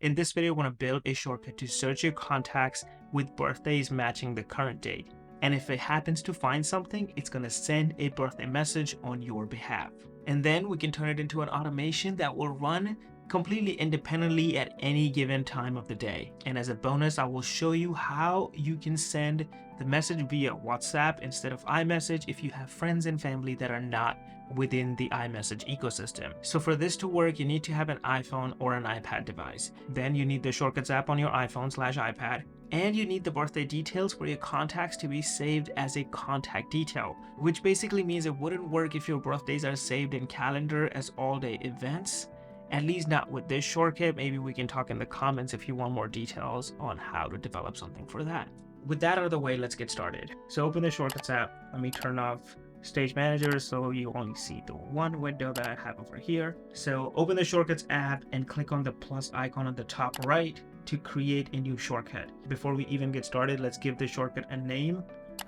In this video, I want to build a shortcut to search your contacts with birthdays matching the current date. And if it happens to find something, it's going to send a birthday message on your behalf. And then we can turn it into an automation that will run completely independently at any given time of the day. And as a bonus, I will show you how you can send the message via WhatsApp instead of iMessage if you have friends and family that are not within the iMessage ecosystem. So for this to work, you need to have an iPhone or an iPad device. Then you need the Shortcuts app on your iPhone/iPad, and you need the birthday details for your contacts to be saved as a contact detail, which basically means it wouldn't work if your birthdays are saved in calendar as all-day events. At least not with this shortcut. Maybe we can talk in the comments if you want more details on how to develop something for that. With that out of the way, let's get started. So open the Shortcuts app. Let me turn off Stage Manager so you only see the one window that I have over here. So open the Shortcuts app and click on the plus icon on the top right to create a new shortcut. Before we even get started, let's give the shortcut a name.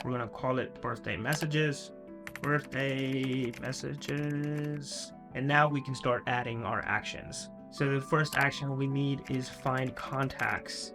We're going to call it Birthday Messages. Birthday Messages. And now we can start adding our actions. So the first action we need is find contacts.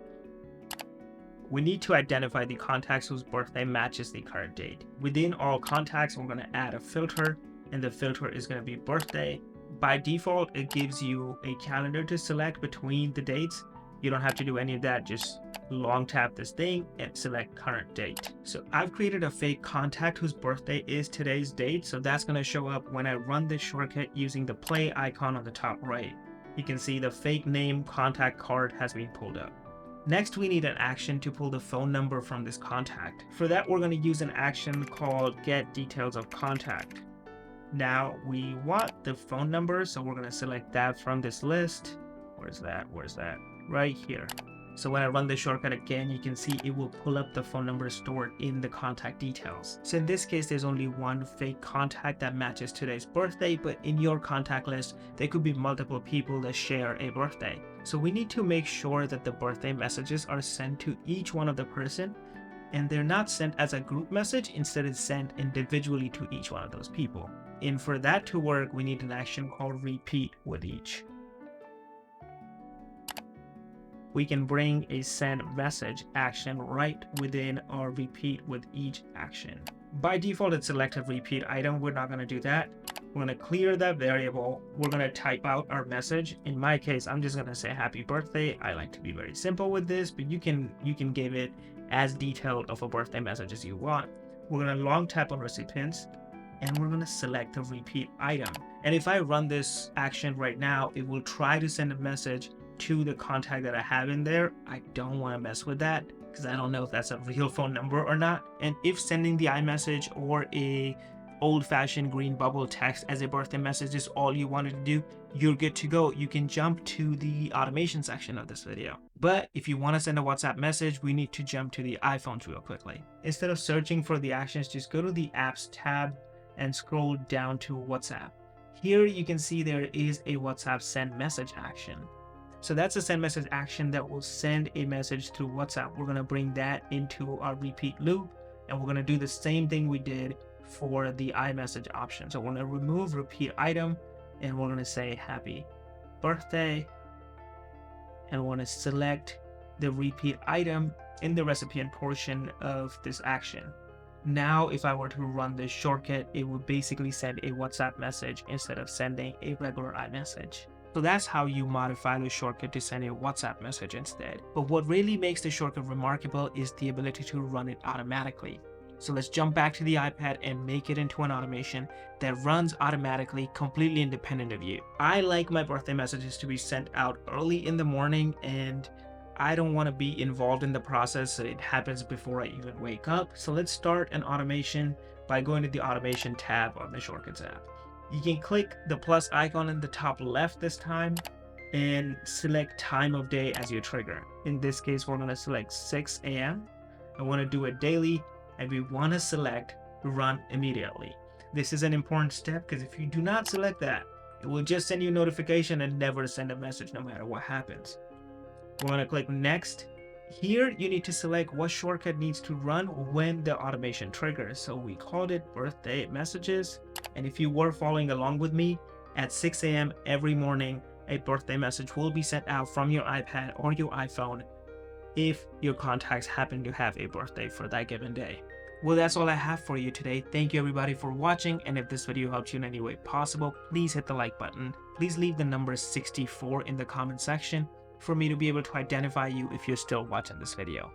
We need to identify the contacts whose birthday matches the current date. Within all contacts, we're going to add a filter, and the filter is going to be birthday. By default, it gives you a calendar to select between the dates. You don't have to do any of that. Just long tap this thing and select current date. So I've created a fake contact whose birthday is today's date. So that's going to show up when I run this shortcut using the play icon on the top right. You can see the fake name contact card has been pulled up. Next, we need an action to pull the phone number from this contact. For that, we're going to use an action called get details of contact. Now we want the phone number, so we're going to select that from this list. Where's that? Right here. So when I run the shortcut again, you can see it will pull up the phone number stored in the contact details. So in this case, there's only one fake contact that matches today's birthday, but in your contact list, there could be multiple people that share a birthday. So we need to make sure that the birthday messages are sent to each one of the person, and they're not sent as a group message. Instead, it's sent individually to each one of those people. And for that to work, we need an action called repeat with each. We can bring a send message action right within our repeat with each action. By default, it's selected repeat item. We're not going to do that. We're going to clear that variable. We're going to type out our message. In my case, I'm just going to say happy birthday. I like to be very simple with this, but you can give it as detailed of a birthday message as you want. We're going to long tap on recipients, and we're going to select the repeat item. And if I run this action right now, it will try to send a message to the contact that I have in there. I don't want to mess with that because I don't know if that's a real phone number or not. And if sending the iMessage or a old-fashioned green bubble text as a birthday message is all you wanted to do, you're good to go. You can jump to the automation section of this video. But if you want to send a WhatsApp message, we need to jump to the iPhones real quickly. Instead of searching for the actions, just go to the apps tab and scroll down to WhatsApp. Here you can see there is a WhatsApp send message action. So that's a send message action that will send a message through WhatsApp. We're going to bring that into our repeat loop, and we're going to do the same thing we did for the iMessage option. So we're going to remove repeat item, and we're going to say happy birthday, and we're going to select the repeat item in the recipient portion of this action. Now, if I were to run this shortcut, it would basically send a WhatsApp message instead of sending a regular iMessage. So that's how you modify the shortcut to send a WhatsApp message instead. But what really makes the shortcut remarkable is the ability to run it automatically. So let's jump back to the iPad and make it into an automation that runs automatically, completely independent of you. I like my birthday messages to be sent out early in the morning, and I don't want to be involved in the process, so it happens before I even wake up. So let's start an automation by going to the automation tab on the Shortcuts app. You can click the plus icon in the top left this time and select time of day as your trigger. In this case, we're going to select 6 a.m. I want to do it daily, and we want to select run immediately. This is an important step because if you do not select that, it will just send you a notification and never send a message no matter what happens. We're going to click next. Here you need to select what shortcut needs to run when the automation triggers. So we called it birthday messages. And if you were following along with me, at 6 a.m. every morning, a birthday message will be sent out from your iPad or your iPhone if your contacts happen to have a birthday for that given day. Well, that's all I have for you today. Thank you everybody for watching, and if this video helped you in any way possible, please hit the like button. Please leave the number 64 in the comment section for me to be able to identify you if you're still watching this video.